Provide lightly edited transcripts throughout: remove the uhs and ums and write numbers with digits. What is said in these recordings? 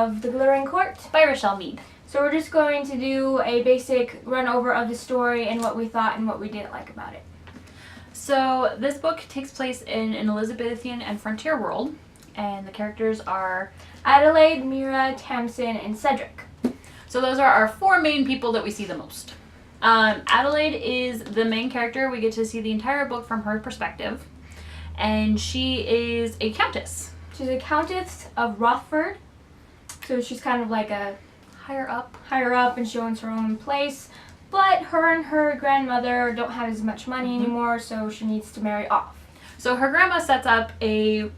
of The Glittering Court by Richelle Mead. So we're just going to do a basic run over of the story and what we thought and what we didn't like about it. So this book takes place in an Elizabethan and frontier world, and the characters are Adelaide, Mira, Tamsin, and Cedric. So those are our four main people that we see the most. Adelaide is the main character. We get to see the entire book from her perspective, and she is a countess. She's a countess of Rothford, so she's kind of like a Higher up, and she owns her own place. But her and her grandmother don't have as much money anymore, so she needs to marry off. So her grandma sets up a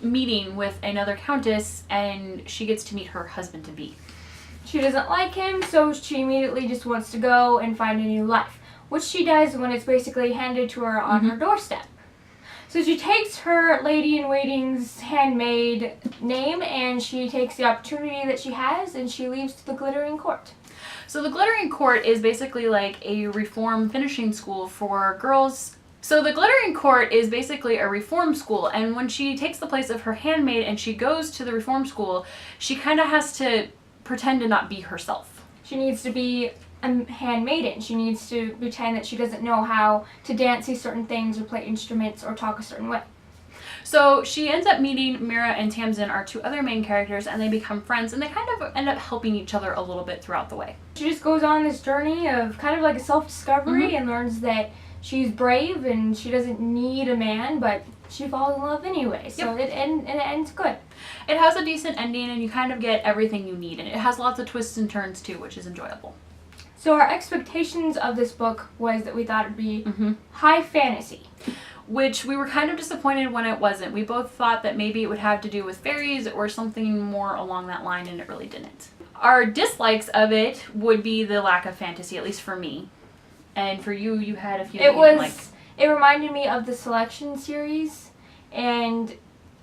meeting with another countess, and she gets to meet her husband-to-be. She doesn't like him, so she immediately just wants to go and find a new life, which she does when it's basically handed to her on her doorstep. So she takes her lady-in-waiting's handmaid name, and she takes the opportunity that she has, and she leaves to the Glittering Court. So the Glittering Court is basically like a reform finishing school for girls. So the Glittering Court is basically a reform school, and when she takes the place of her handmaid and she goes to the reform school, she kind of has to pretend to not be herself. She needs to be a handmaiden. She needs to pretend that she doesn't know how to dance these certain things or play instruments or talk a certain way. So she ends up meeting Mira and Tamsin, our two other main characters, and they become friends, and they kind of end up helping each other a little bit throughout the way. She just goes on this journey of kind of like a self-discovery and learns that she's brave and she doesn't need a man, but she falls in love anyway. So it ends good. It has a decent ending, and you kind of get everything you need, and it has lots of twists and turns too, which is enjoyable. So our expectations of this book was that we thought it'd be high fantasy. Which we were kind of disappointed when it wasn't. We both thought that maybe it would have to do with fairies or something more along that line, and it really didn't. Our dislikes of it would be the lack of fantasy, at least for me. And for you, you had a few that you didn't like. It reminded me of the Selection series, and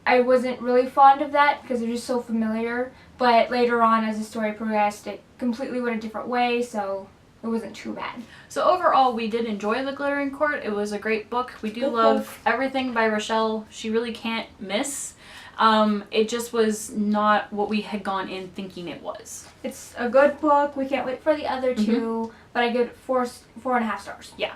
I wasn't really fond of that because they're just so familiar. But later on, as the story progressed, it completely went a different way, so it wasn't too bad. So overall, we did enjoy The Glittering Court. It was a great book. We do love everything by Richelle. She really can't miss. It just was not what we had gone in thinking it was. It's a good book. We can't wait for the other two, but I give it 4.5 stars. Yeah.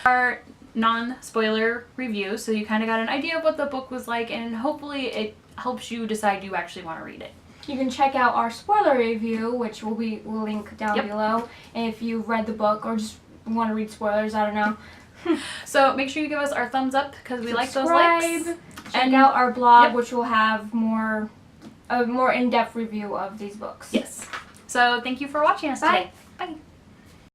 Our non-spoiler review, so you kind of got an idea of what the book was like, and hopefully it helps you decide you actually want to read it. You can check out our spoiler review, which we'll link down below. And if you've read the book or just want to read spoilers, I don't know. So make sure you give us our thumbs up because we like those likes. Check out our blog, which will have a more in-depth review of these books. Yes. So thank you for watching us today. Bye.